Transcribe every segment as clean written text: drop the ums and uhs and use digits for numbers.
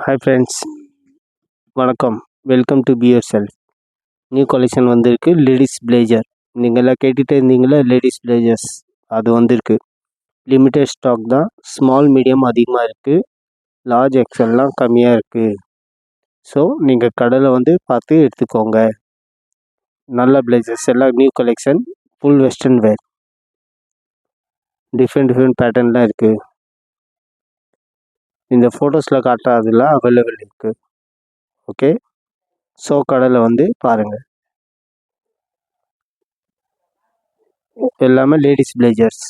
Hi friends, வணக்கம். Welcome to be your self. New collection வந்திருக்கு. Ladies pleasure நீங்கள் எல்லாம் கேட்டுகிட்டே இருந்தீங்களா? லேடிஸ் பிளேஜர்ஸ் அது வந்திருக்கு. லிமிட்டட் ஸ்டாக் தான். ஸ்மால் மீடியம் அதிகமாக இருக்குது, லார்ஜ் எக்ஸல்லாம் கம்மியாக இருக்குது. ஸோ நீங்கள் கடையில் வந்து பார்த்து எடுத்துக்கோங்க. நல்ல பிளேஜர்ஸ் எல்லாம் new collection, full western wear, different பேட்டர்ன்லாம் இருக்குது. இந்த ஃபோட்டோஸில் காட்டுறதுலாம் அவைலபிள் இருக்குது. ஓகே, ஸோ கடையில் வந்து பாருங்கள். எல்லாமே லேடிஸ் பிளேஜர்ஸ்,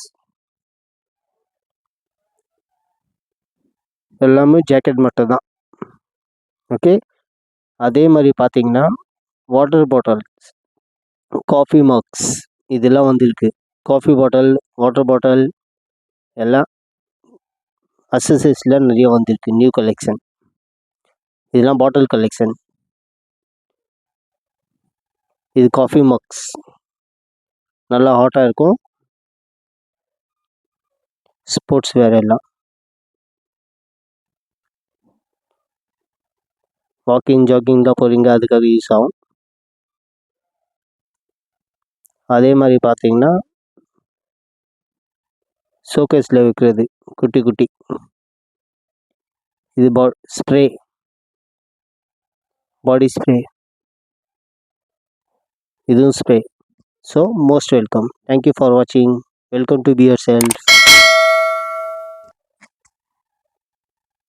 எல்லாமே ஜாக்கெட் மட்டும் தான். ஓகே, அதே மாதிரி பார்த்தீங்கன்னா வாட்டர் பாட்டில்ஸ், காஃபி மக்ஸ் இதெல்லாம் வந்துருக்கு. காஃபி பாட்டில், வாட்டர் பாட்டில் எல்லாம் அக்சசரிஸில் நிறைய வந்திருக்கு. நியூ கலெக்ஷன் இதெல்லாம் பாட்டில் கலெக்ஷன். இது காஃபி மக்ஸ் நல்லா ஹாட்டாக இருக்கும். ஸ்போர்ட்ஸ் வேர் எல்லாம் வாக்கிங் ஜாக்கிங் தான் போகிறீங்க, அதுக்காக யூஸ் ஆகும். அதே மாதிரி பார்த்தீங்கன்னா ஷோகேஸில் விற்கிறது குட்டி இது ஸ்ப்ரே, பாடி ஸ்ப்ரே, இதுவும் spray. So most welcome. Thank you for வாட்சிங். Welcome to be your self.